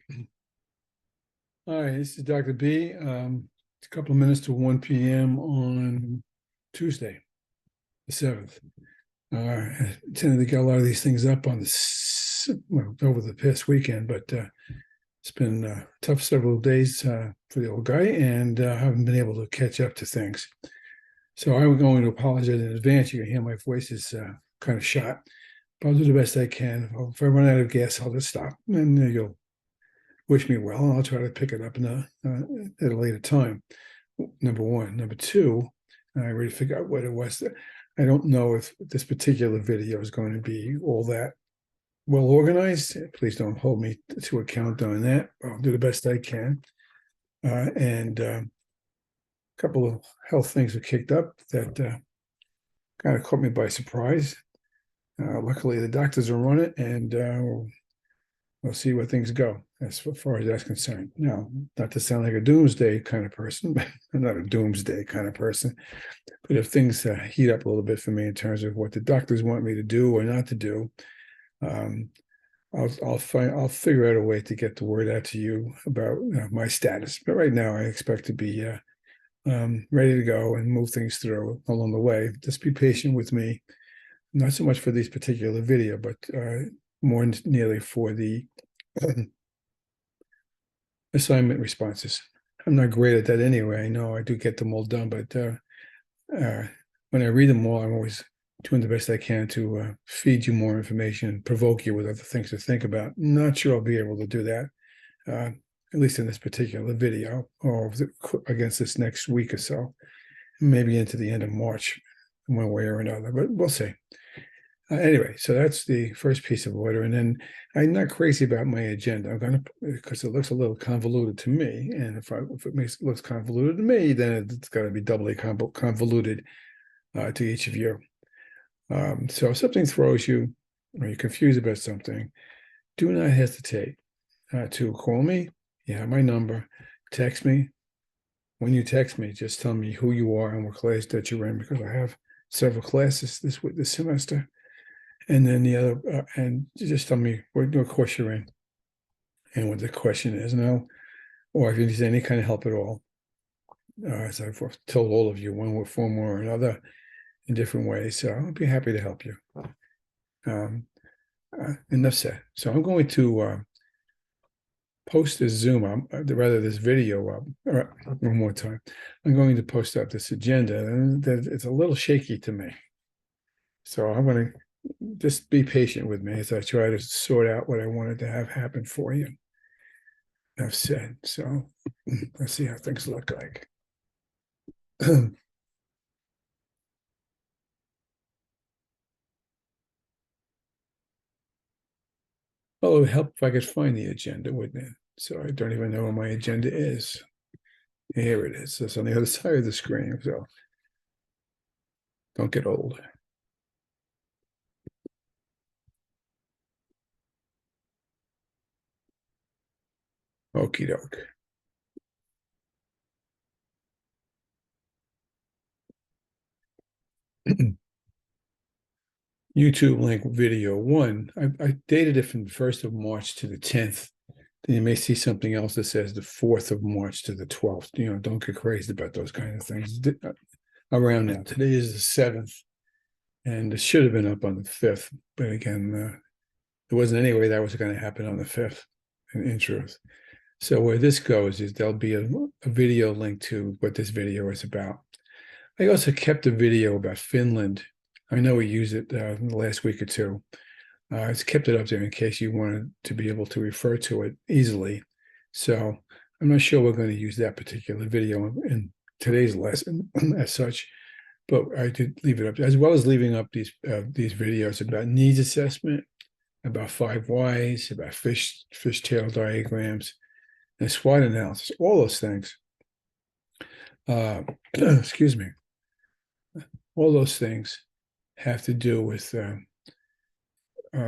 Hi, this is Dr. B. It's a couple of minutes to 1 p.m. on Tuesday, the 7th. I tended to get a lot of these things up on over the past weekend, but it's been tough several days for the old guy, and I haven't been able to catch up to things. So I'm going to apologize in advance. You can hear my voice is kind of shot, but I'll do the best I can. If I run out of gas, I'll just stop, and you'll wish me well, and I'll try to pick it up at a later time. Number one. Number two, I already figured out what it was. I don't know if this particular video is going to be all that well organized. Please don't hold me to account on that. I'll do the best I can. And a couple of health things were kicked up that kind of caught me by surprise. Luckily, the doctors are on it, and we'll see where things go as far as that's concerned. Now, not to sound like a doomsday kind of person, but I'm not a doomsday kind of person. But if things heat up a little bit for me in terms of what the doctors want me to do or not to do, I'll figure out a way to get the word out to you about my status. But right now, I expect to be ready to go and move things through along the way. Just be patient with me, not so much for this particular video, but more nearly for the assignment responses. I'm not great at that anyway. I know I do get them all done, but when I read them all, I'm always doing the best I can to feed you more information, provoke you with other things to think about. Not sure I'll be able to do that, at least in this particular video, or against this next week or so, maybe into the end of March, one way or another, but we'll see. Anyway, so that's the first piece of order. And then I'm not crazy about my agenda. I'm going to, because it looks a little convoluted to me. And if it looks convoluted to me, then it's got to be doubly convoluted to each of you. So if something throws you or you're confused about something, do not hesitate to call me. You have my number. Text me. When you text me, just tell me who you are and what class that you're in, because I have several classes this semester. And then the other, and just tell me what course you're in and what the question is now, or if you need any kind of help at all. As I've told all of you, one form or another, in different ways. So I'll be happy to help you. Enough said. So I'm going to post this Zoom, rather this video up, one more time. I'm going to post up this agenda, and it's a little shaky to me. So I'm going to just be patient with me as I try to sort out what I wanted to have happen for you. Enough said. So let's see how things look like. Well, it would help if I could find the agenda, wouldn't it? So I don't even know where my agenda is. Here it is. It's on the other side of the screen. So don't get old. Okie doke. YouTube link video 1. I dated it from the 1st of March to the 10th. Then you may see something else that says the 4th of March to the 12th. Don't get crazy about those kind of things. Around now. Today is the 7th, and it should have been up on the 5th. But again, there wasn't any way that was going to happen on the 5th, in truth. So where this goes is there'll be a video link to what this video is about. I also kept a video about Finland. I know we used it in the last week or two. It's kept it up there in case you wanted to be able to refer to it easily. So I'm not sure we're going to use that particular video in today's lesson as such, but I did leave it up, as well as leaving up these videos about needs assessment, about 5 whys, about fishtail diagrams, and SWOT analysis, all those things. Excuse me. All those things have to do with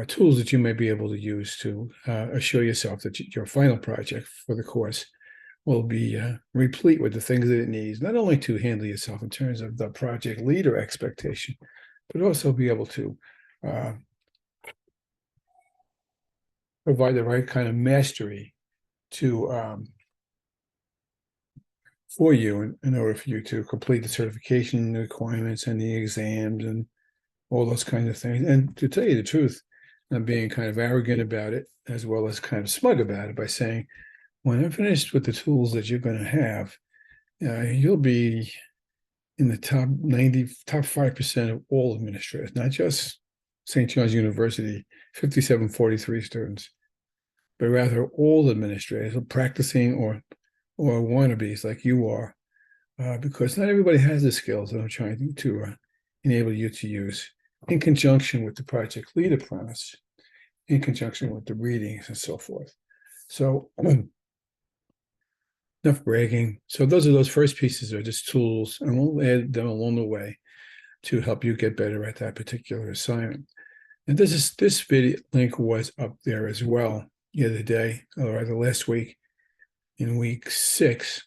tools that you may be able to use to assure yourself that your final project for the course will be replete with the things that it needs, not only to handle yourself in terms of the project leader expectation, but also be able to provide the right kind of mastery to for you in order for you to complete the certification requirements and the exams and all those kinds of things. And to tell you the truth, I'm being kind of arrogant about it, as well as kind of smug about it, by saying, when I'm finished with the tools that you're going to have, you'll be in the top 5% of all administrators, not just St. John's University, 5743 students, but rather all administrators practicing or wannabes like you are, because not everybody has the skills that I'm trying to enable you to use in conjunction with the Project Lead Apprentice, in conjunction with the readings and so forth. So enough bragging. So those first pieces are just tools, and we'll add them along the way to help you get better at that particular assignment. And this video link was up there as well the other day, or the last week, in week 6.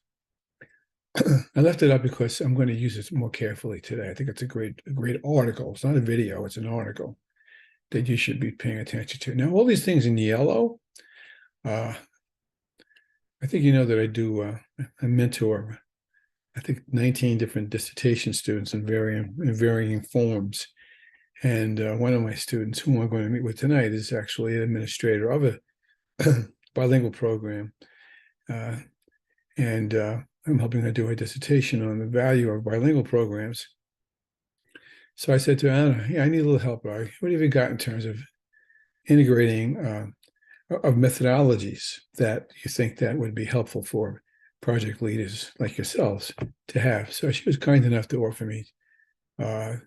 I left it up because I'm going to use it more carefully today. I think it's a great article. It's not a video, it's an article that you should be paying attention to. Now, all these things in yellow, I think you know that I do, I mentor, I think 19 different dissertation students in varying forms. And one of my students, whom I'm going to meet with tonight, is actually an administrator of a bilingual program. And I'm helping her do a dissertation on the value of bilingual programs. So I said to Anna, yeah, I need a little help. What have you got in terms of integrating of methodologies that you think that would be helpful for project leaders like yourselves to have? So she was kind enough to offer me 2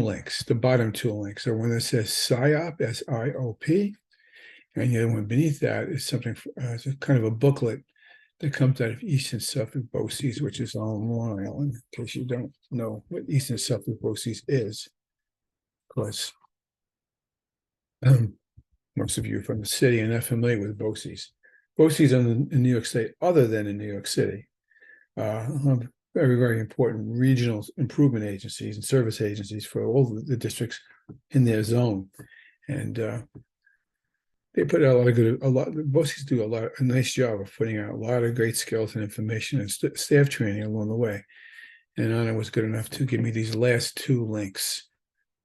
links. The bottom 2 links are one that says SIOP, SIOP, and the other one beneath that is something, it's kind of a booklet that comes out of Eastern Suffolk BOCES, which is on Long Island, in case you don't know what Eastern Suffolk BOCES is. Because most of you from the city are not familiar with BOCES. BOCES are in New York State, other than in New York City, very, very important regional improvement agencies and service agencies for all the districts in their zone. And they put out BOCES do a nice job of putting out a lot of great skills and information and staff training along the way. And Anna was good enough to give me these last 2 links.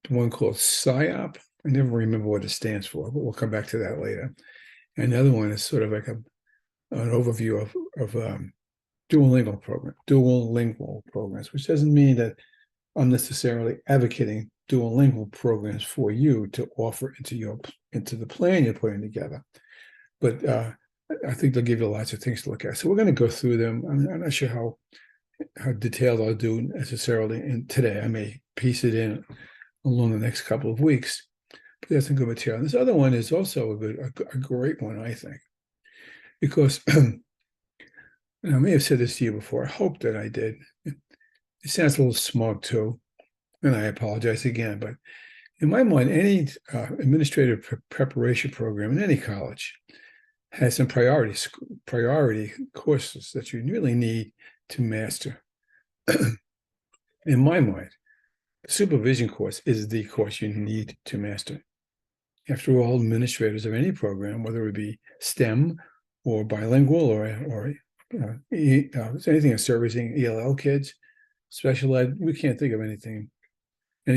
The one called SIOP, I never remember what it stands for, but we'll come back to that later. And the other one is sort of like an overview of dual lingual programs, which doesn't mean that I'm necessarily advocating dual programs for you to offer into the plan you're putting together. But I think they'll give you lots of things to look at. So we're going to go through them. I'm not sure how detailed I'll do necessarily today. I may piece it in along the next couple of weeks. But that's some good material. And this other one is also a great one, I think, because and I may have said this to you before. I hope that I did. It sounds a little smug too, and I apologize again. But in my mind, any administrative preparation program in any college has some priority courses that you really need to master. In my mind, the supervision course is the course you need to master. After all, administrators of any program, whether it be STEM or bilingual or anything servicing ELL kids, special ed, we can't think of any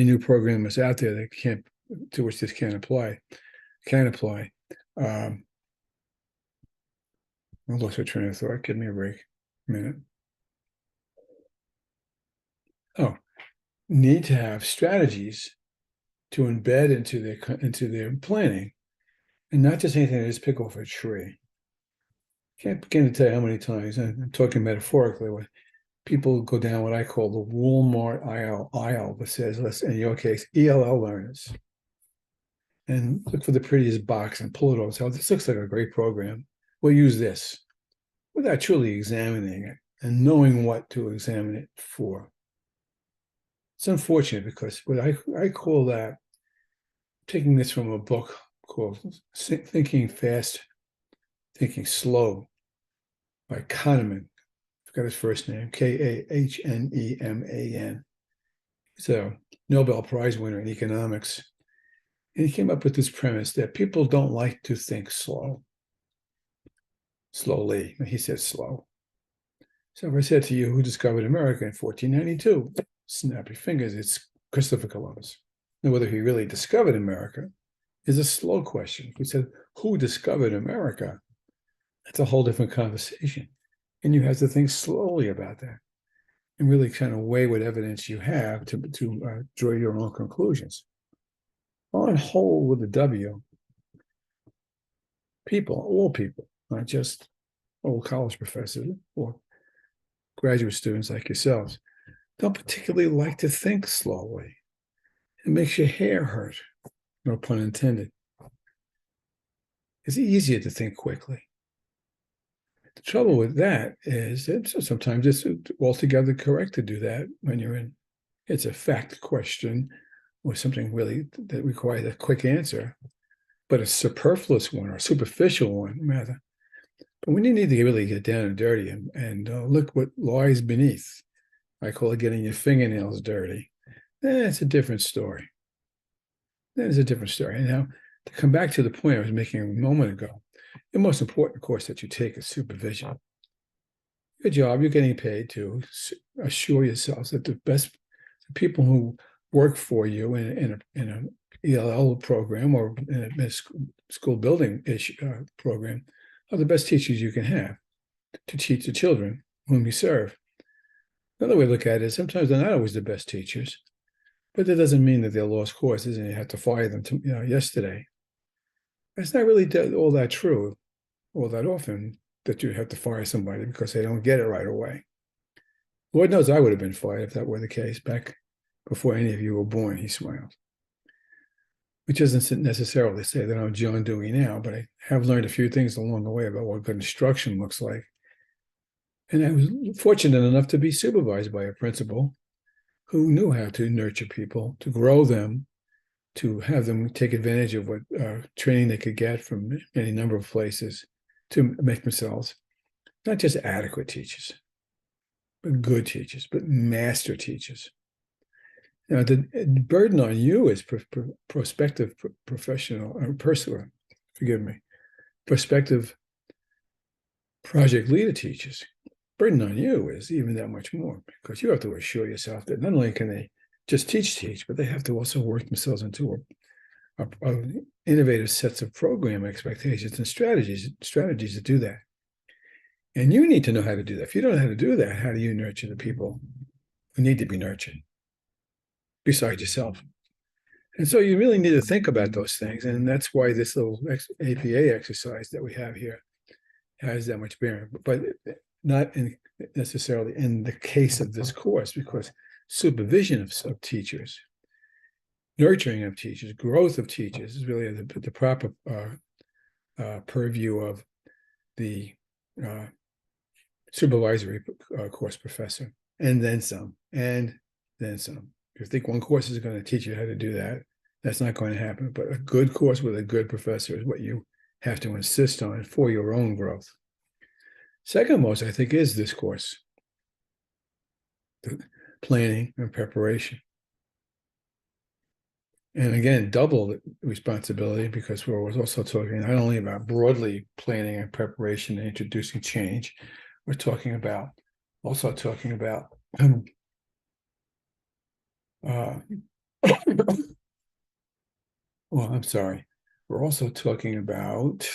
new program that's out there that to which this can apply. I lost my train of thought. Give me a break. A minute. Need to have strategies to embed into their planning, and not just anything that just pick off a tree. Can't begin to tell you how many times, I'm talking metaphorically, when people go down what I call the Walmart aisle that says, in your case, ELL learners, and look for the prettiest box and pull it over. So this looks like a great program. We'll use this without truly examining it and knowing what to examine it for. It's unfortunate because what I call that, taking this from a book called Thinking Fast, Thinking Slow by Kahneman. I forgot his first name, Kahneman. He's a Nobel Prize winner in economics. And he came up with this premise that people don't like to think slow. slowly. He said slow. So if I said to you, who discovered America in 1492? Snap your fingers, it's Christopher Columbus. Now, whether he really discovered America is a slow question. If we said, who discovered America? That's a whole different conversation. And you have to think slowly about that and really kind of weigh what evidence you have to draw your own conclusions. On whole, with the W, people, all people, not just old college professors or graduate students like yourselves, don't particularly like to think slowly. It makes your hair hurt, no pun intended. It's easier to think quickly. The trouble with that is that sometimes it's altogether correct to do that when it's a fact question or something really that requires a quick answer, but a superfluous one or a superficial one, rather. But when you need to really get down and dirty and look what lies beneath, I call it getting your fingernails dirty, it's a different story. That is a different story. And now, to come back to the point I was making a moment ago, the most important course that you take is supervision. Your job, you're getting paid to assure yourselves that the people who work for you in an ELL program or in a school building program are the best teachers you can have to teach the children whom you serve. Another way to look at it is sometimes they're not always the best teachers, but that doesn't mean that they're lost courses and you have to fire them yesterday. It's not really all that true, all that often, that you have to fire somebody because they don't get it right away. Lord knows I would have been fired if that were the case back before any of you were born, he smiled. Which doesn't necessarily say that I'm John Dewey now, but I have learned a few things along the way about what good instruction looks like. And I was fortunate enough to be supervised by a principal who knew how to nurture people, to grow them, to have them take advantage of what training they could get from any number of places to make themselves not just adequate teachers, but good teachers, but master teachers. Now, the burden on you as prospective professional or personal, prospective project leader teachers, burden on you is even that much more because you have to assure yourself that not only can they just teach, but they have to also work themselves into a innovative sets of program expectations and strategies to do that. And you need to know how to do that. If you don't know how to do that, how do you nurture the people who need to be nurtured besides yourself? And so you really need to think about those things. And that's why this little APA exercise that we have here has that much bearing, but not necessarily in the case of this course, because supervision of teachers, nurturing of teachers, growth of teachers is really the proper purview of the supervisory course professor, and then some. If you think one course is going to teach you how to do that, that's not going to happen. But a good course with a good professor is what you have to insist on for your own growth. Second most, I think, is this course, the planning and preparation. And again, double responsibility because we're also talking not only about broadly planning and preparation and introducing change, we're also talking about well, I'm sorry. We're also talking about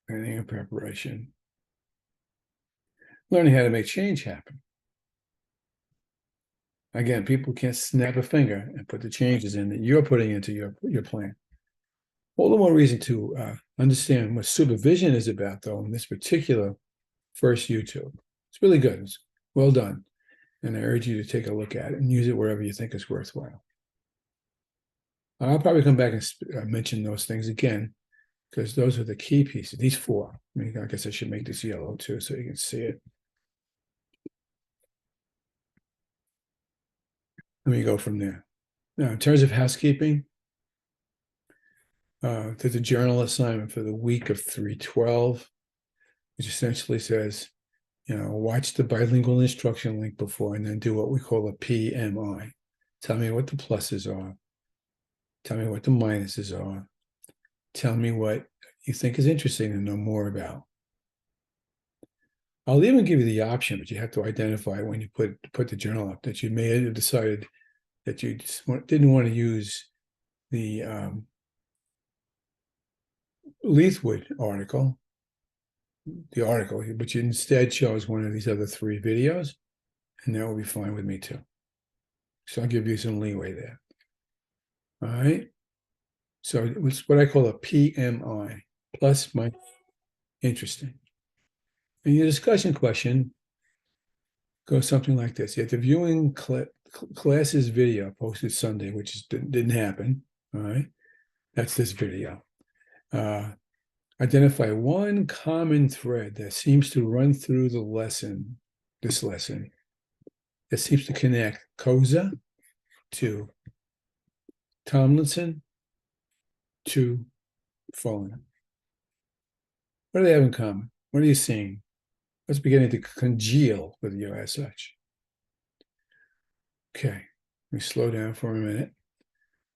planning and preparation, learning how to make change happen. Again, people can't snap a finger and put the changes in that you're putting into your plan. All the more reason to understand what supervision is about, though, in this particular first YouTube. It's really good. It's well done. And I urge you to take a look at it and use it wherever you think is worthwhile. I'll probably come back and mention those things again, because those are the key pieces, these four. I mean, I guess I should make this yellow too, so you can see it. Let me go from there. Now, in terms of housekeeping, there's a journal assignment for the week of 3/12, which essentially says, watch the bilingual instruction link before and then do what we call a PMI. Tell me what the pluses are. Tell me what the minuses are. Tell me what you think is interesting to know more about. I'll even give you the option, but you have to identify when you put the journal up that you may have decided that you just didn't want to use the Leithwood article, but you instead chose one of these other 3 videos, and that will be fine with me too. So I'll give you some leeway there. All right. So it's what I call a PMI, plus my interesting. And your discussion question goes something like this. If the viewing classes video posted Sunday, which didn't happen, all right, that's this video. Identify one common thread that seems to run through this lesson, that seems to connect Koza to Tomlinson to Follin. What do they have in common? What are you seeing? What's beginning to congeal with you as such? Okay, let me slow down for a minute.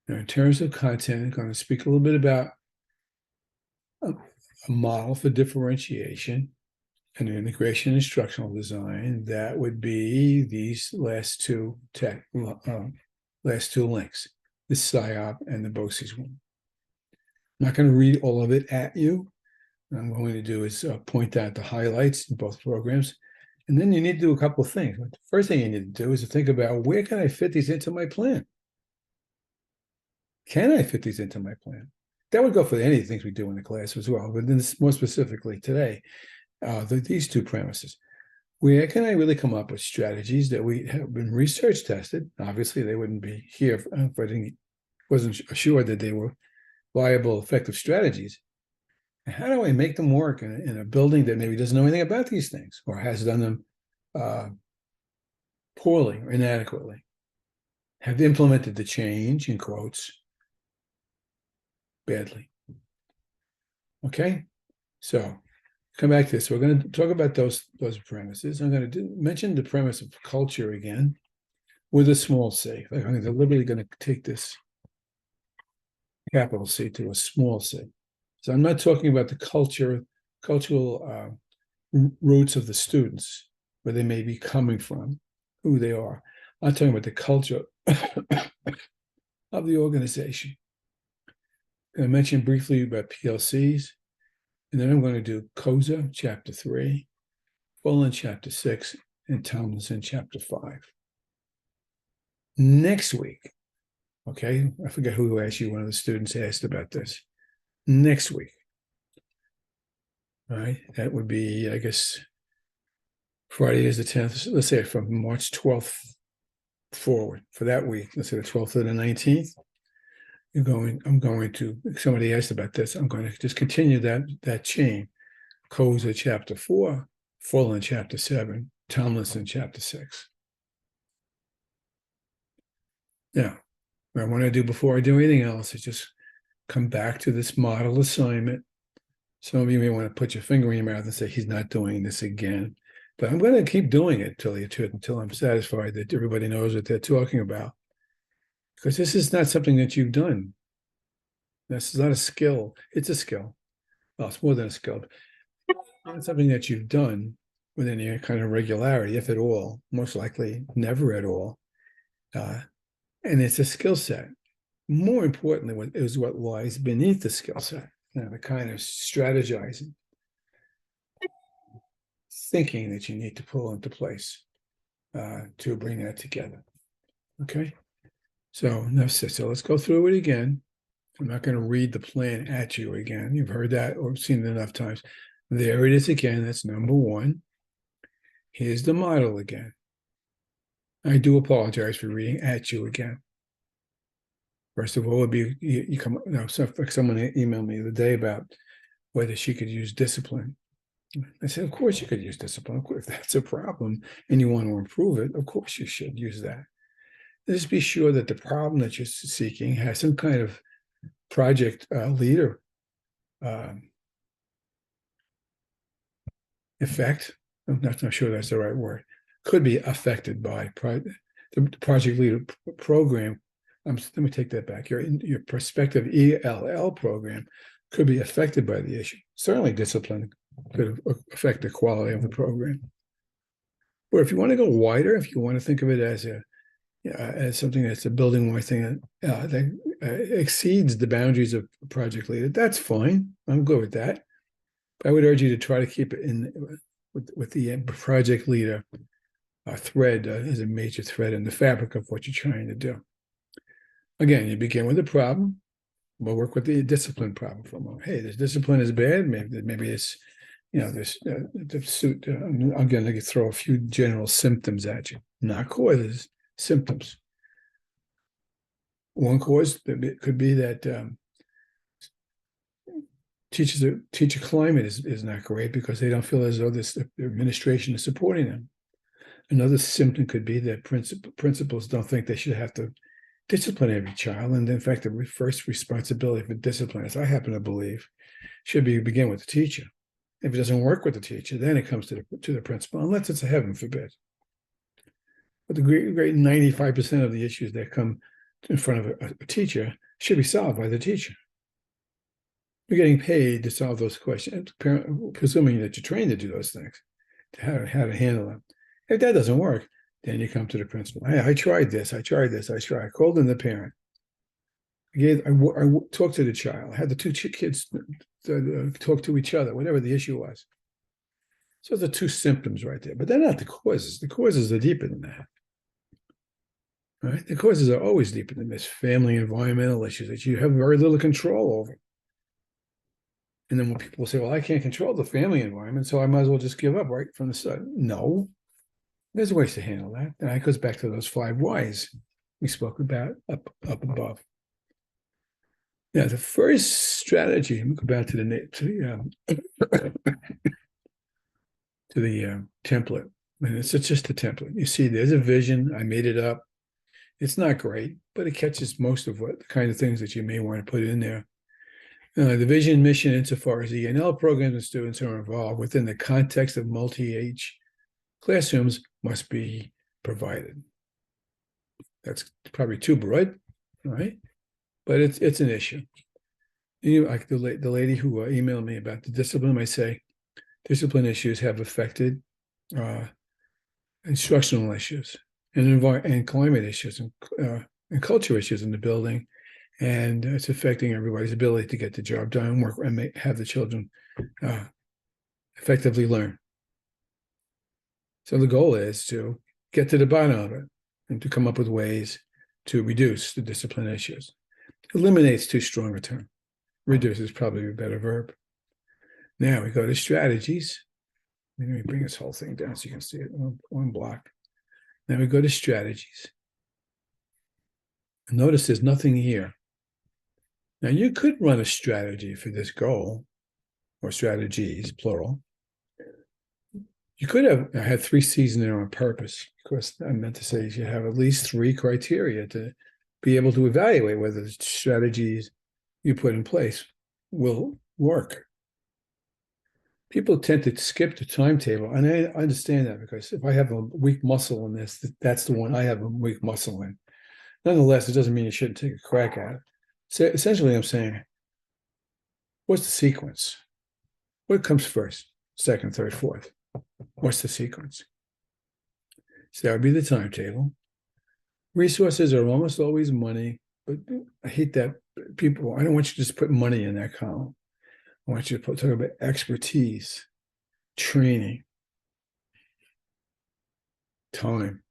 Now, in terms of content, I'm going to speak a little bit about a model for differentiation and integration instructional design. That would be these last two links, the SIOP and the BOCES one. I'm not going to read all of it at you. What I'm going to do is point out the highlights in both programs. And then you need to do a couple of things. The first thing you need to do is to think about, where can I fit these into my plan? Can I fit these into my plan? That would go for any of the things we do in the class as well, but then more specifically today, these 2 premises. Where can I really come up with strategies that we have been research tested? Obviously, they wouldn't be here if I wasn't assured that they were viable, effective strategies. And how do I make them work in a building that maybe doesn't know anything about these things or has done them poorly or inadequately? Have implemented the change, in quotes, badly. Okay, so come back to this. We're going to talk about those premises. I'm going to mention the premise of culture again with a small c. I'm deliberately going to take this capital C to a small c. So I'm not talking about the cultural roots of the students, where they may be coming from, who they are. I'm talking about the culture of the organization. I mentioned briefly about PLCs, and then I'm going to do Koza, chapter 3, Follin, chapter 6, and Tomlinson, chapter 5. Next week, okay, I forget who asked you, one of the students asked about this. Next week, all right, that would be, I guess, Friday is the 10th. Let's say from March 12th forward for that week. Let's say the 12th to the 19th. I'm going to, somebody asked about this, I'm going to just continue that chain. Koza, chapter 4, Follin, chapter 7, Tomlinson, chapter 6. Now, what I want to do before I do anything else is just come back to this model assignment. Some of you may want to put your finger in your mouth and say, he's not doing this again. But I'm going to keep doing it until I'm satisfied that everybody knows what they're talking about. Because this is not something that you've done. This is not a skill. It's a skill. Well, it's more than a skill. It's something that you've done with any kind of regularity, if at all, most likely never at all. And it's a skill set. More importantly, is what lies beneath the skill set, the kind of strategizing, thinking that you need to pull into place to bring that together. Okay, so let's go through it again. I'm not going to read the plan at you again. You've heard that or seen it enough times. There it is again. That's number 1. Here's the model again. I do apologize for reading at you again. First of all, would be someone emailed me the other day about whether she could use discipline. I said, of course you could use discipline. Of course, if that's a problem and you want to improve it, of course you should use that. Just be sure that the problem that you're seeking has some kind of project leader effect. I'm not sure that's the right word. Could be affected by the project leader program. Let me take that back. Your prospective ELL program could be affected by the issue. Certainly discipline could affect the quality of the program. Or if you want to go wider, if you want to think of it as something that's a building-wide thing that exceeds the boundaries of project leader, that's fine. I'm good with that. But I would urge you to try to keep it in with the project leader thread as a major thread in the fabric of what you're trying to do. Again, you begin with a problem. We'll work with the discipline problem for a moment. Hey, this discipline is bad. Maybe it's, this suit. I'm going to throw a few general symptoms at you, not causes, symptoms. One cause could be that teacher climate is not great because they don't feel as though the administration is supporting them. Another symptom could be that principals don't think they should have to discipline every child, and in fact, the first responsibility for discipline, as I happen to believe, should begin with the teacher. If it doesn't work with the teacher, then it comes to the principal, unless it's a heaven forbid. But the great 95% of the issues that come in front of a teacher should be solved by the teacher. You're getting paid to solve those questions, presuming that you're trained to do those things, to how to handle them. If that doesn't work, then you come to the principal. Hey, I tried this. I called in the parent. I talked to the child. I had the two kids talk to each other, whatever the issue was. So the two symptoms right there, but they're not the causes. The causes are deeper than that. Right? The causes are always deeper than this. Family, environmental issues that you have very little control over. And then when people say, well, I can't control the family environment, so I might as well just give up right from the start. No, there's ways to handle that. And that goes back to those 5 whys we spoke about up above. Now, the first strategy, let me go back to the template. And it's just a template. You see, there's a vision. I made it up. It's not great, but it catches most of the kind of things that you may want to put in there. The vision, mission, insofar as the ENL programs and students are involved within the context of multi-age classrooms must be provided. That's probably too broad, right? But it's an issue. Like the lady who emailed me about the discipline, I say, discipline issues have affected instructional issues and climate issues and culture issues in the building. And it's affecting everybody's ability to get the job done, work, and have the children effectively learn. So the goal is to get to the bottom of it and to come up with ways to reduce the discipline issues. Eliminates too strong a term. Reduce is probably a better verb. Now we go to strategies. Let me bring this whole thing down so you can see it in one block. Now we go to strategies. Notice there's nothing here. Now, you could run a strategy for this goal, or strategies, plural. You could have had 3 C's in there on purpose. Of course, I meant to say you should have at least 3 criteria to be able to evaluate whether the strategies you put in place will work. People tend to skip the timetable, and I understand that because if I have a weak muscle in this, that's the one I have a weak muscle in. Nonetheless, it doesn't mean you shouldn't take a crack at it. So essentially, I'm saying, what's the sequence? What comes first, second, third, fourth? What's the sequence? So that would be the timetable. Resources are almost always money, but I hate that people, I don't want you to just put money in that column. I want you to talk about expertise, training, time.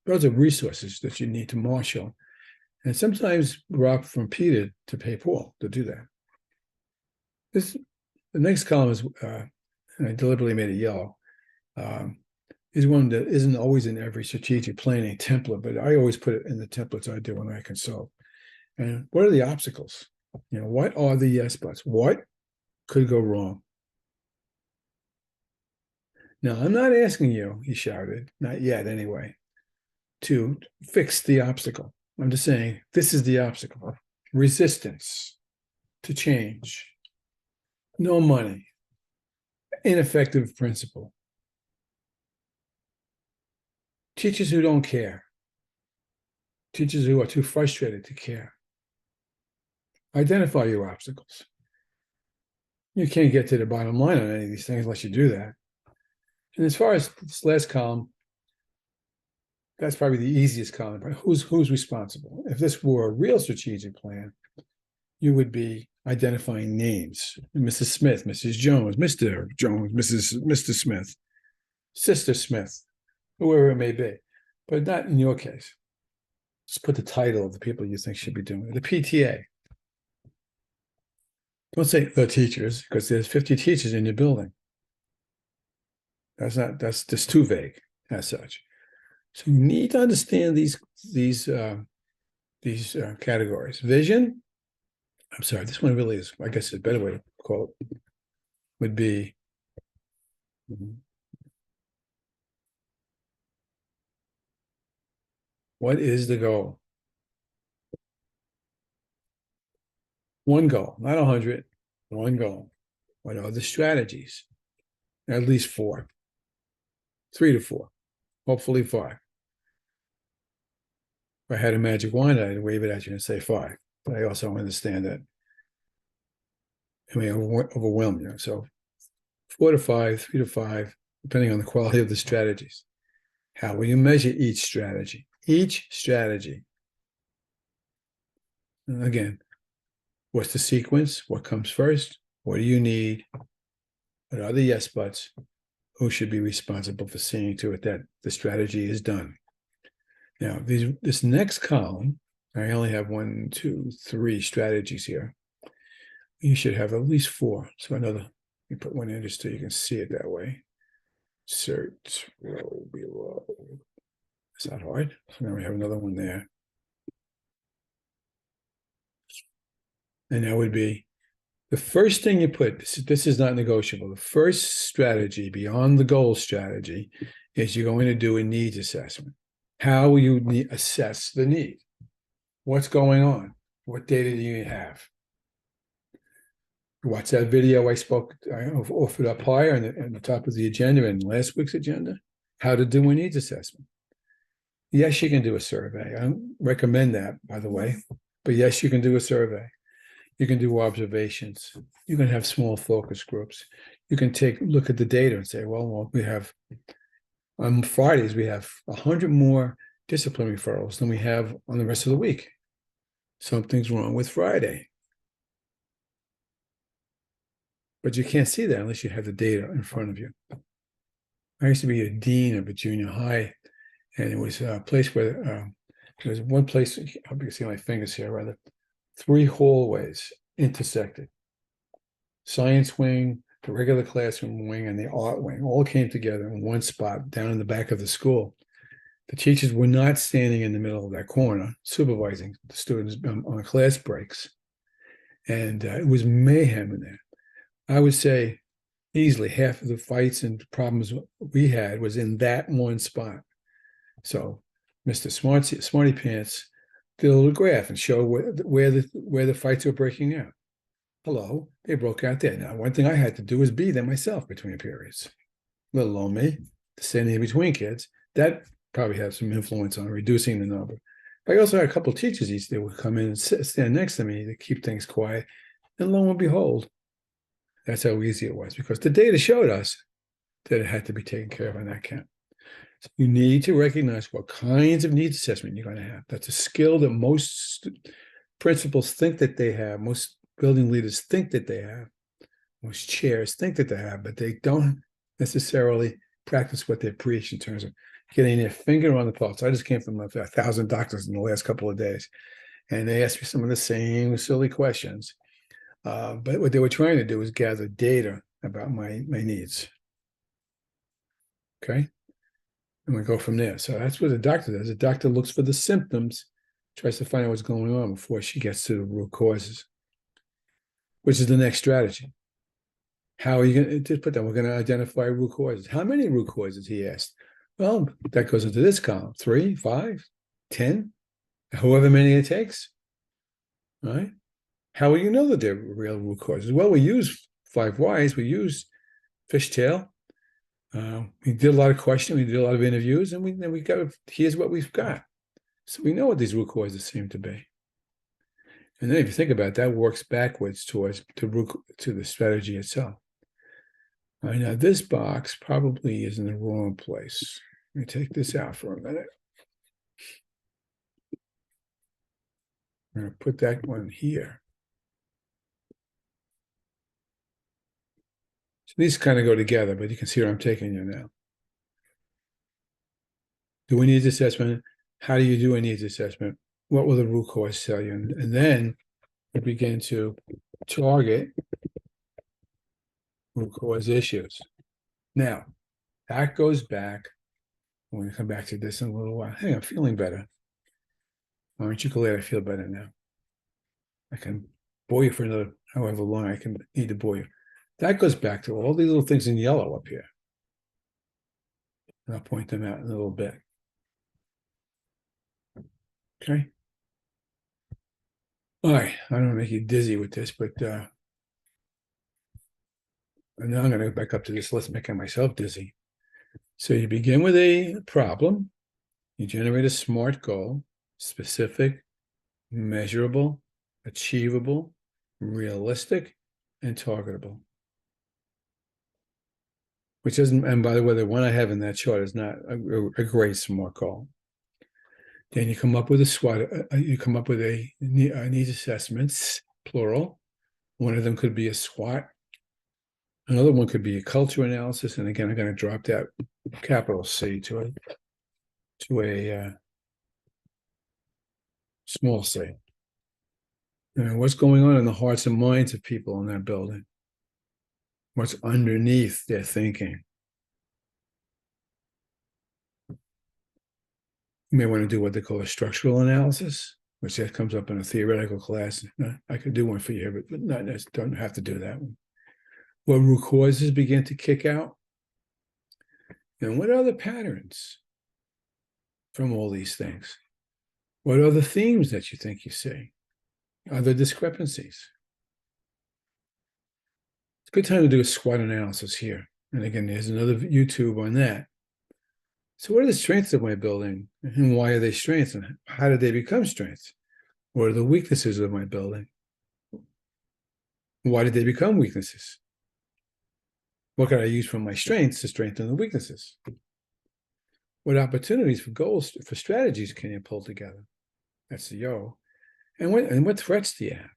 Those are resources that you need to marshal. And sometimes rob from Peter to pay Paul to do that. The next column is, and I deliberately made it yellow, is one that isn't always in every strategic planning template, but I always put it in the templates I do when I consult. And what are the obstacles? What are the yes buts? What could go wrong? Now, I'm not asking you, he shouted, not yet anyway, to fix the obstacle. I'm just saying, this is the obstacle. Resistance to change. No money. Ineffective principal. Teachers who don't care. Teachers who are too frustrated to care. Identify your obstacles. You can't get to the bottom line on any of these things unless you do that. And as far as this last column, that's probably the easiest column. Who's responsible? If this were a real strategic plan, you would be identifying names: Mrs. Smith, Mrs. Jones, Mr. Jones, Mr. Smith, Sister Smith, whoever it may be, but not in your case. Just put the title of the people you think should be doing it. The PTA. Don't say the teachers, because there's 50 teachers in your building. That's just too vague as such. So you need to understand these categories. Vision. I'm sorry, this one really is, I guess a better way to call it would be what is the goal? One goal, not 100, one goal. What are the strategies? At least 4, 3 to 4, hopefully 5. If I had a magic wand, I'd wave it at you and say 5. But I also understand that it may overwhelm you. So 4 to 5, 3 to 5, depending on the quality of the strategies. How will you measure each strategy? Each strategy. And again, what's the sequence? What comes first? What do you need? What are the yes buts? Who should be responsible for seeing to it that the strategy is done? Now, this next column, I only have 1, 2, 3 strategies here. You should have at least 4. So you put one in just so you can see it that way. Insert row below. It's not hard. So now we have another one there. And that would be the first thing you put, this is not negotiable. The first strategy beyond the goal strategy is you're going to do a needs assessment. How will you assess the need? What's going on? What data do you have? Watch that video I offered up higher on the top of the agenda in last week's agenda, how to do a needs assessment. Yes, you can do a survey. I don't recommend that, by the way, but yes, you can do a survey. You can do observations. You can have small focus groups. You can look at the data and say, well, we have, on Fridays, we have 100 more discipline referrals than we have on the rest of the week. Something's wrong with Friday. But you can't see that unless you have the data in front of you. I used to be a dean of a junior high, and it was a place where there was one place, I hope you can see my fingers here, rather, 3 hallways intersected. Science wing, the regular classroom wing, and the art wing all came together in one spot down in the back of the school. The teachers were not standing in the middle of that corner supervising the students on class breaks. And it was mayhem in there. I would say easily half of the fights and problems we had was in that one spot. So Mr. Smarty Pants did a little graph and show where the fights were breaking out. Hello, they broke out there. Now, one thing I had to do was be there myself between periods, let alone me, standing in between kids. That probably had some influence on reducing the number. But I also had a couple of teachers each day would come in and stand next to me to keep things quiet. And lo and behold, that's how easy it was, because the data showed us that it had to be taken care of on that count. So you need to recognize what kinds of needs assessment you're going to have. That's a skill that most principals think that they have, most building leaders think that they have, most chairs think that they have, but they don't necessarily practice what they preach in terms of getting their finger on the pulse. I just came from 1,000 doctors in the last couple of days, and they asked me some of the same silly questions. But what they were trying to do was gather data about my needs. Okay. And we go from there. So that's what a doctor does. A doctor looks for the symptoms, tries to find out what's going on before she gets to the root causes, which is the next strategy. How are you going to put that? We're going to identify root causes. How many root causes, he asked. Well, that goes into this column, 3, 5, 10, however many it takes. All right. How will you know that they're real root causes? Well, we use 5 whys. We use fishtail. We did a lot of questioning. We did a lot of interviews, and we got, here's what we've got. So we know what these root causes seem to be. And then if you think about it, that works backwards towards to the strategy itself. All right, now this box probably is in the wrong place. Let me take this out for a minute. I'm going to put that one here. So these kind of go together, but you can see where I'm taking you now. Do we need assessment? How do you do a needs assessment? What will the root cause tell you? And then we begin to target root cause issues. Now, that goes back. I'm going to come back to this in a little while. Hey, I'm feeling better. Aren't you glad I feel better now? I can bore you for another however long I can need to bore you. That goes back to all these little things in yellow up here. And I'll point them out in a little bit. Okay. All right. I don't want to make you dizzy with this, but and now I'm going to go back up to this list, making myself dizzy. So you begin with a problem. You generate a SMART goal, specific, measurable, achievable, realistic, and targetable. Which isn't, and by the way, the one I have in that chart is not a great SMART goal. Then you come up with a SWOT, you come up with a needs assessments, plural. One of them could be a SWOT. Another one could be a culture analysis. And again, I'm going to drop that capital C to a small c. And what's going on in the hearts and minds of people in that building? What's underneath their thinking? You may want to do what they call a structural analysis, which that comes up in a theoretical class. I could do one for you, but not don't have to do that one. What root causes begin to kick out? And what are the patterns from all these things? What are the themes that you think you see? Are there discrepancies? It's a good time to do a SWOT analysis here. And again, there's another YouTube on that. So what are the strengths of my building and why are they strengths and how did they become strengths? What are the weaknesses of my building? Why did they become weaknesses? What can I use from my strengths to strengthen the weaknesses? What opportunities for goals, for strategies can you pull together? That's the yo. And what threats do you have?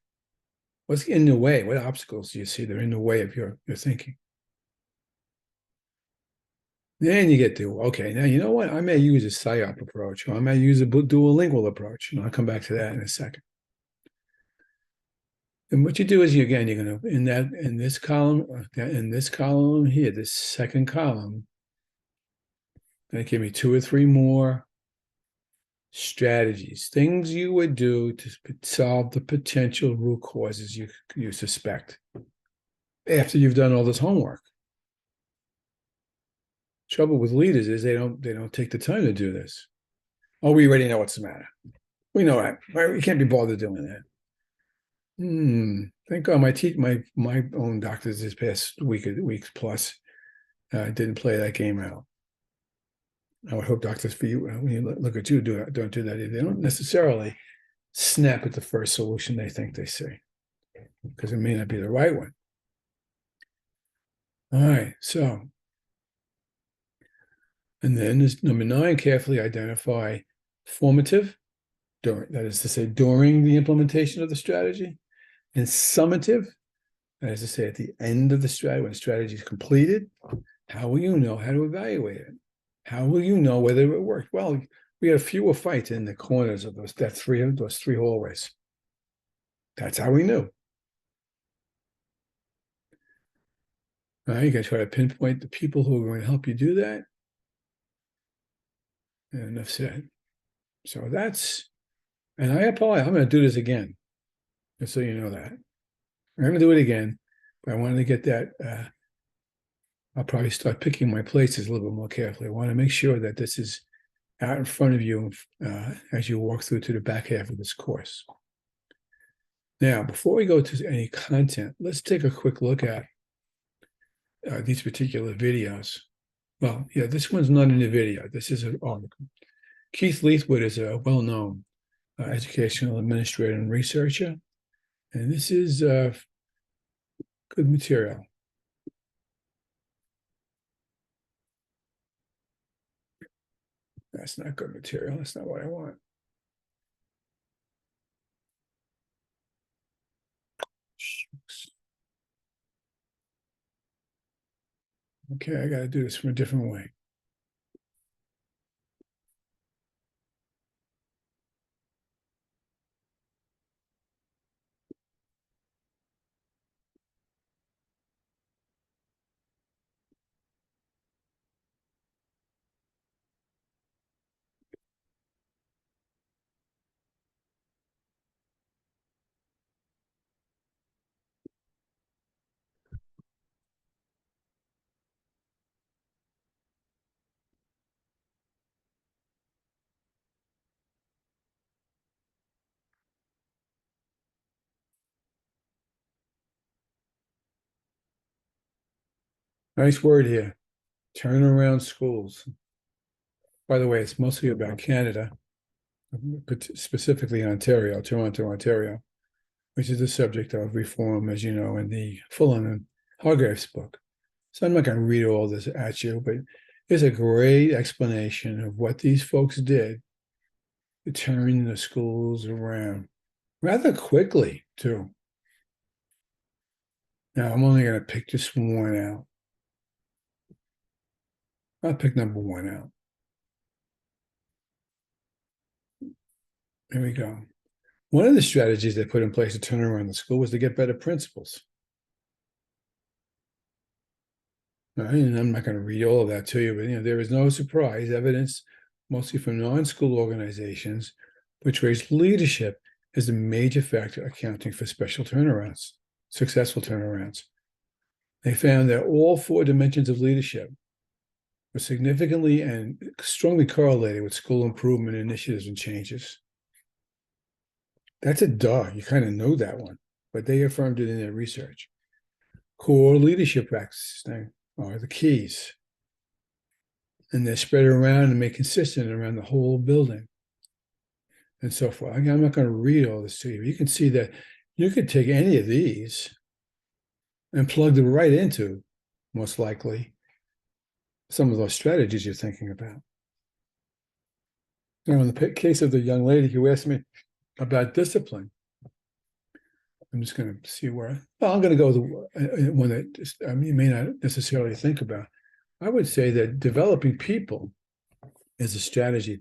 What's in the way? What obstacles do you see that are in the way of your thinking? Then you get to, okay, now you know what? I may use a PSYOP approach, or I may use a duolingual approach. And I'll come back to that in a second. And what you do is, you're going to, in this column here, this second column, going to give me 2 or 3 more strategies, things you would do to solve the potential root causes you suspect after you've done all this homework. Trouble with leaders is they don't take the time to do this. Oh, we already know what's the matter. We know that. Right? We can't be bothered doing that. Thank God my own doctors this past week plus didn't play that game out. I would hope doctors for you, when you look at you, don't do that either. They don't necessarily snap at the first solution they think they see, because it may not be the right one. All right, so, and then there's number 9, carefully identify formative, that is to say, during the implementation of the strategy, and summative, that is to say, at the end of the strategy, when the strategy is completed. How will you know how to evaluate it? How will you know whether it worked? Well, we had fewer fights in the corners of those three hallways. That's how we knew. All right, you got to try to pinpoint the people who are going to help you do that. And enough said. So that's, and I apologize. I'm going to do this again, just so you know that. I'm going to do it again, but I wanted to get that. I'll probably start picking my places a little bit more carefully. I want to make sure that this is out in front of you as you walk through to the back half of this course. Now, before we go to any content, let's take a quick look at these particular videos. Well, yeah, this one's not in the video. This is an article. Keith Leithwood is a well-known educational administrator and researcher. And this is good material. That's not good material. That's not what I want. Shucks. Okay, I got to do this from a different way. Nice word here. Turn around schools. By the way, it's mostly about Canada, but specifically Ontario, Toronto, Ontario, which is the subject of reform, as you know, in the Fullen and Hargrave's book. So I'm not going to read all this at you, but it's a great explanation of what these folks did to turn the schools around rather quickly, too. Now, I'm only going to pick just one out. I'll pick number one out. Here we go. One of the strategies they put in place to turn around the school was to get better principals. All right, and I'm not going to read all of that to you, but there is no surprise evidence, mostly from non-school organizations, which raised leadership as a major factor accounting for special turnarounds, successful turnarounds. They found that all four dimensions of leadership were significantly and strongly correlated with school improvement initiatives and changes. That's a duh. You kind of know that one, but they affirmed it in their research. Core leadership practices are the keys, and they're spread around and made consistent around the whole building and so forth. I'm not going to read all this to you. You can see that you could take any of these and plug them right into, most likely, some of those strategies you're thinking about. Now, in the case of the young lady who asked me about discipline, I'm just going to see where. Well, I'm going to go with one that just, you may not necessarily think about. I would say that developing people is a strategy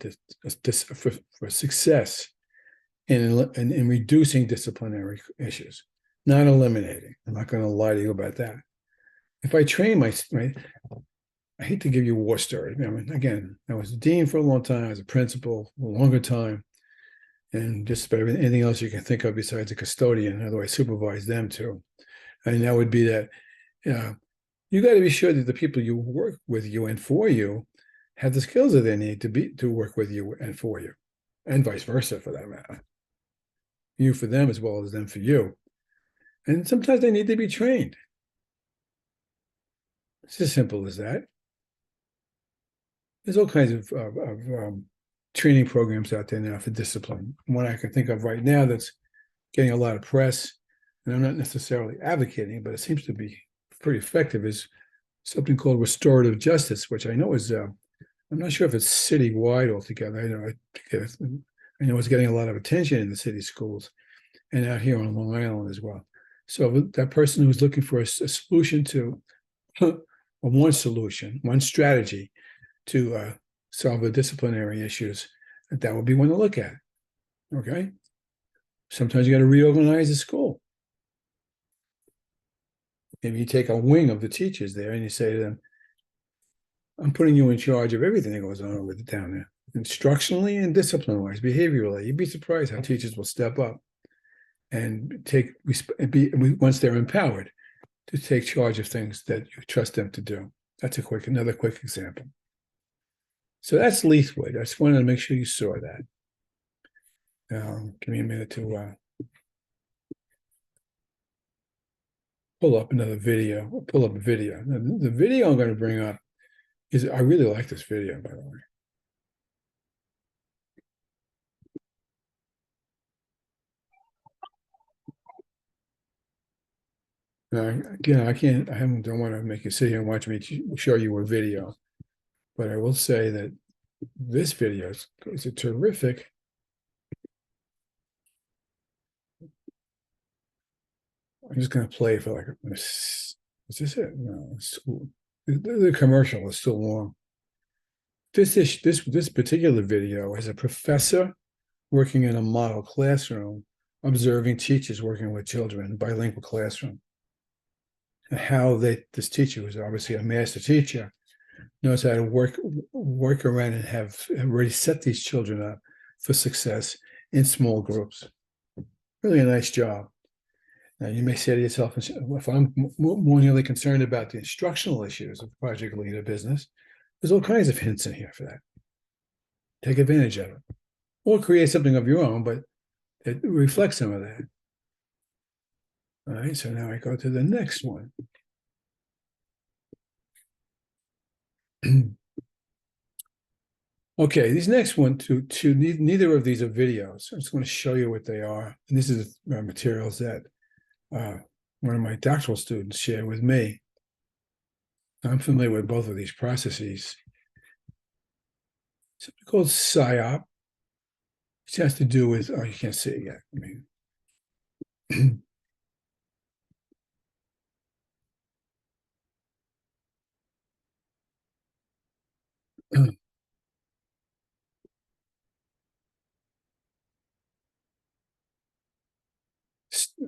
for success in reducing disciplinary issues, not eliminating. I'm not going to lie to you about that. If I train I hate to give you a war story. I mean, again, I was a dean for a long time. I was a principal a longer time. And just about anything else you can think of besides a custodian, although I supervise them too. And that would be that you got to be sure that the people you work with you and for you have the skills that they need to work with you and for you, and vice versa for that matter. You for them as well as them for you. And sometimes they need to be trained. It's as simple as that. There's all kinds of training programs out there now for discipline. One I can think of right now that's getting a lot of press, and I'm not necessarily advocating, but it seems to be pretty effective, is something called restorative justice, which I know is, I'm not sure if it's citywide altogether. I know it's getting a lot of attention in the city schools and out here on Long Island as well. So that person who's looking for a solution to, one solution, one strategy to solve the disciplinary issues, that would be one to look at. Okay. Sometimes you got to reorganize the school. Maybe you take a wing of the teachers there and you say to them, I'm putting you in charge of everything that goes on over down there, instructionally and discipline-wise, behaviorally. You'd be surprised how teachers will step up and once they're empowered, to take charge of things that you trust them to do. That's another quick example. So that's Leithwood. I just wanted to make sure you saw that. Give me a minute to pull up another video. I'll pull up a video. Now, the video I'm going to bring up is, I really like this video, by the way. Again, don't want to make you sit here and watch me show you a video, but I will say that this video is a terrific. I'm just going to play for like, is this it? No, the commercial is still long. This particular video is a professor working in a model classroom, observing teachers working with children in a bilingual classroom. And how this teacher, who's obviously a master teacher, knows how to work around and have already set these children up for success in small groups. Really a nice job. Now, you may say to yourself, if I'm more nearly concerned about the instructional issues of project leader business, there's all kinds of hints in here for that. Take advantage of it. Or create something of your own, but it reflects some of that. All right, so now I go to the next one. Okay, these next one, neither of these are videos. I'm just going to show you what they are. And this is materials that one of my doctoral students shared with me. I'm familiar with both of these processes. Something called PSYOP, which has to do with, you can't see it yet. I mean,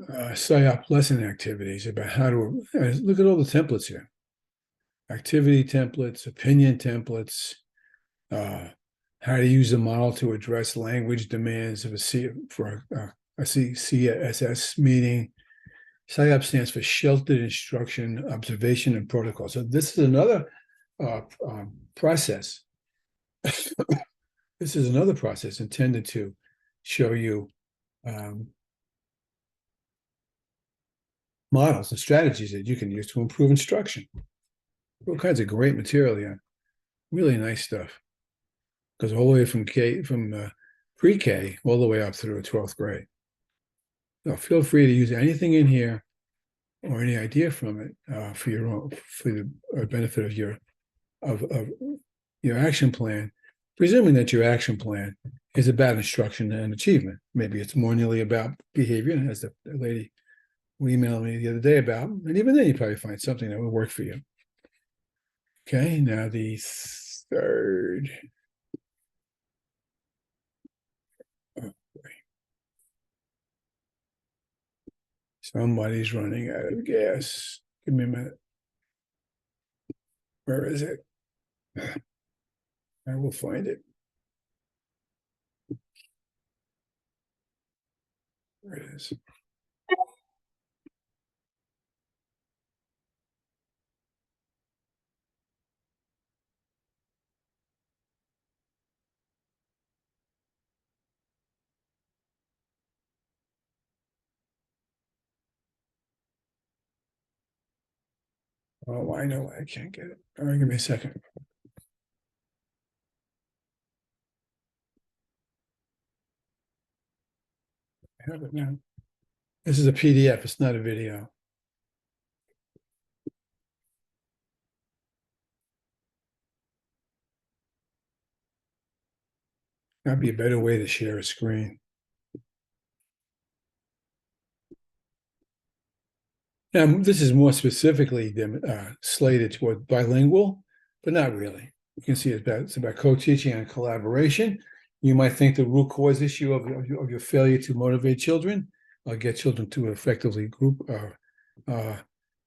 PSYOP lesson activities about how to look at all the templates here. Activity templates, opinion templates, how to use a model to address language demands of a CSS meeting. PSYOP stands for Sheltered Instruction, Observation, and Protocol. So this is another process. This is another process intended to show you models and strategies that you can use to improve instruction. All kinds of great material here. Really nice stuff. Goes all the way from pre-K all the way up through 12th grade. So feel free to use anything in here or any idea from it for the benefit of your action plan, presuming that your action plan is about instruction and achievement. Maybe it's more nearly about behavior, as the lady who emailed me the other day about, and even then you probably find something that will work for you. Okay, now the third. Oh, somebody's running out of gas. Give me a minute. Where is it? I will find it. There it is. Oh, I know I can't get it. All right, give me a second. I have it now. This is a PDF. It's not a video. That'd be a better way to share a screen. Now, this is more specifically slated toward bilingual, but not really. You can see it's about co-teaching and collaboration. You might think the root cause issue of your failure to motivate children or get children to effectively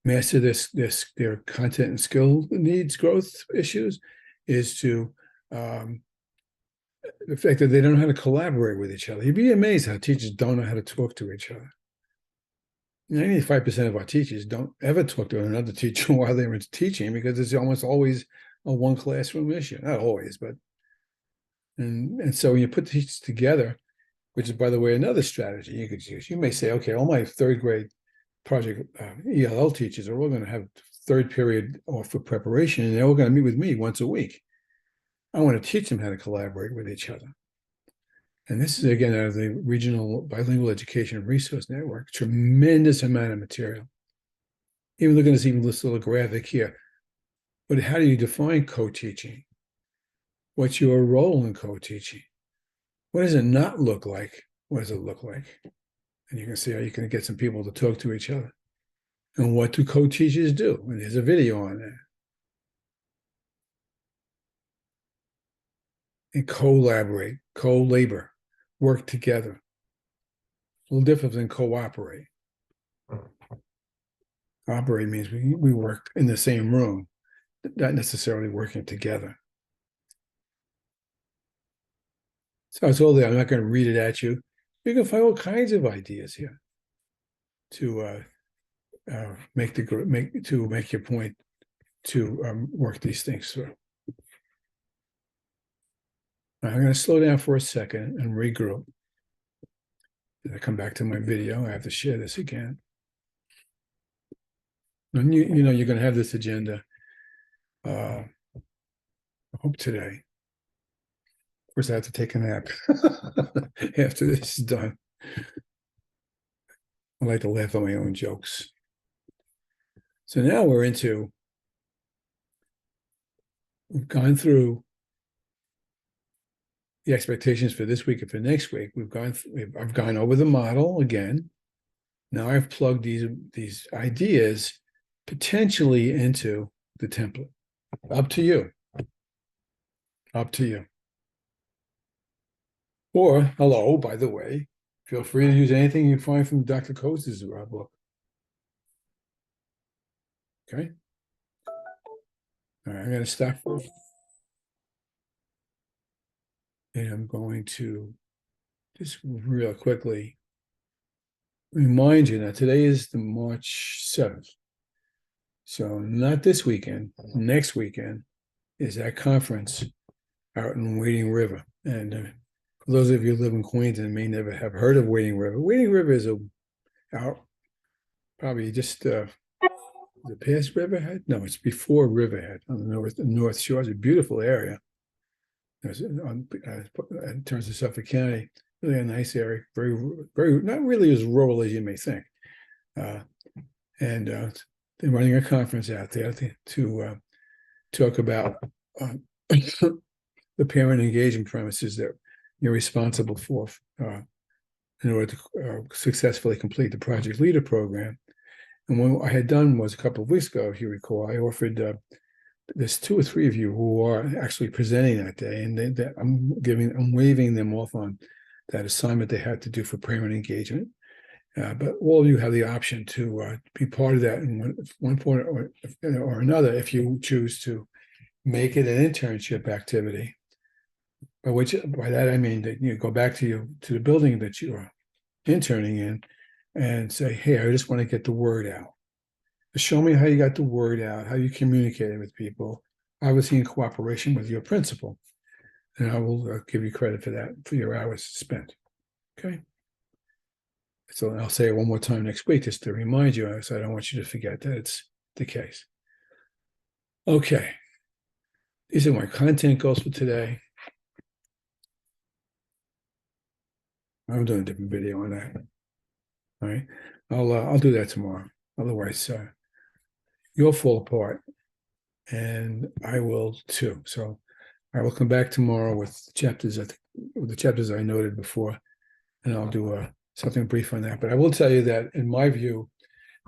master their content and skill needs growth issues is to the fact that they don't know how to collaborate with each other. You'd be amazed how teachers don't know how to talk to each other. 95% of our teachers don't ever talk to another teacher while they're teaching because it's almost always a one classroom issue. Not always, but and so when you put teachers together, which is, by the way, another strategy you could use. You may say, okay, all my third grade project ELL teachers are all going to have third period off for preparation, and they're all going to meet with me once a week. I want to teach them how to collaborate with each other. And this is, again, out of the Regional Bilingual Education Resource Network, tremendous amount of material. even look at this little graphic here. But how do you define co-teaching? What's your role in co-teaching? What does it not look like? What does it look like? And you can see how you can get some people to talk to each other. And what do co-teachers do? And there's a video on that. And collaborate, co-labor, work together. A little different than cooperate. Operate means we work in the same room, not necessarily working together. So it's all there. I'm not going to read it at you. You can find all kinds of ideas here to make your point, to work these things through. I'm going to slow down for a second and regroup. As I come back to my video, I have to share this again. And you know you're going to have this agenda. I hope today. Of course, I have to take a nap after this is done. I like to laugh at my own jokes. So now we've gone through the expectations for this week and for next week. I've gone over the model again. Now I've plugged these ideas potentially into the template. Up to you. Up to you. Or, hello, by the way, feel free to use anything you find from Dr. Coates' book. Okay? All right, I'm going to stop. And I'm going to just real quickly remind you that today is the March 7th. So not this weekend, next weekend is that conference out in Wading River. And for those of you who live in Queens and may never have heard of Wading River, Wading River is out probably just the past Riverhead? No, it's before Riverhead on the North Shore. It's a beautiful area. In terms of Suffolk County, really a nice area, very, very, not really as rural as you may think. They're running a conference out there to talk about the parent engagement premises that you're responsible for in order to successfully complete the Project Leader program. And what I had done was a couple of weeks ago, if you recall, I offered there's 2 or 3 of you who are actually presenting that day, and I'm waving them off on that assignment they had to do for parent engagement. But all of you have the option to be part of that in one point or another if you choose to make it an internship activity. By that I mean that you go back to the building that you are interning in and say, hey, I just want to get the word out. Show me how you got the word out, how you communicated with people, obviously in cooperation with your principal. And I will give you credit for that, for your hours spent. Okay? So I'll say it one more time next week just to remind you, so I don't want you to forget that it's the case. Okay. These are my content goals for today. I'm doing a different video on that. All right. I'll do that tomorrow. Otherwise, you'll fall apart, and I will too. So I will come back tomorrow with the chapters I noted before, and I'll do something brief on that. But I will tell you that, in my view,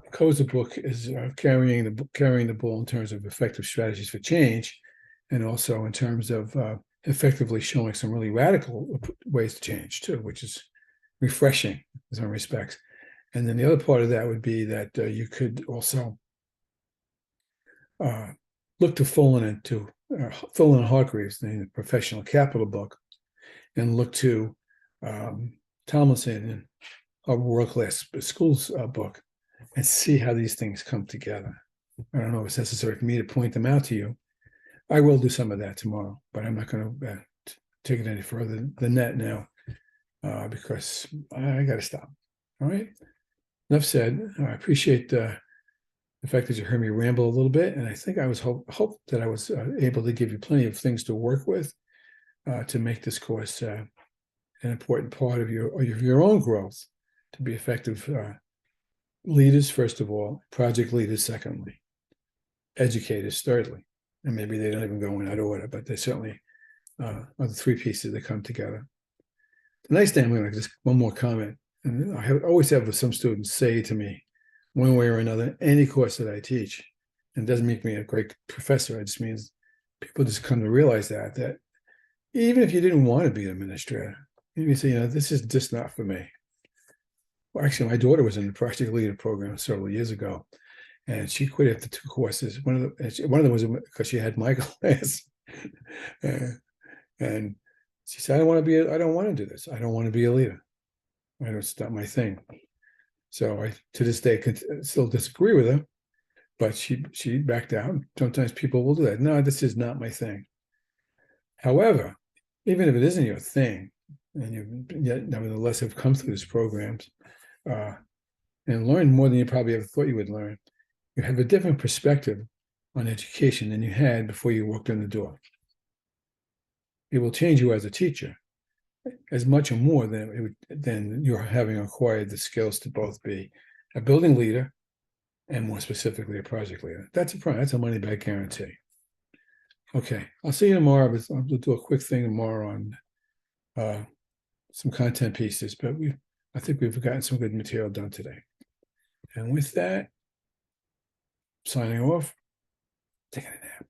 the Koza book is carrying the ball in terms of effective strategies for change, and also in terms of effectively showing some really radical ways to change too, which is refreshing in some respects. And then the other part of that would be that you could also look to Fullen and Hargreaves, the Professional Capital book, and look to Tomlinson and our World Class Schools book, and see how these things come together. I don't know if it's necessary for me to point them out to you. I will do some of that tomorrow, but I'm not going to take it any further than that now because I got to stop. All right. Enough said. I appreciate the fact that you heard me ramble a little bit, and I think I was hope that I was able to give you plenty of things to work with to make this course an important part of your own growth to be effective leaders, first of all, project leaders, secondly, educators, thirdly. And maybe they don't even go in that order, but they certainly are the three pieces that come together. The nice thing, I'm going to just one more comment. And always have some students say to me, one way or another, any course that I teach, and it doesn't make me a great professor. It just means people just come to realize that even if you didn't want to be an administrator, you say, this is just not for me. Well, actually, my daughter was in the project leader program several years ago, and she quit after two courses. One of them was because she had my class, and she said, I don't want to do this. I don't want to be a leader. It's not my thing. So I, to this day, still disagree with her, but she backed out. Sometimes people will do that. No, this is not my thing. However, even if it isn't your thing, and you yet nevertheless have come through these programs and learned more than you probably ever thought you would learn, you have a different perspective on education than you had before you walked in the door. It will change you as a teacher as much or more than you're having acquired the skills to both be a building leader and more specifically a project leader. That's a money back guarantee. Okay, I'll see you tomorrow, but I'll do a quick thing tomorrow on some content pieces, but I think we've gotten some good material done today. And with that, signing off, taking a nap.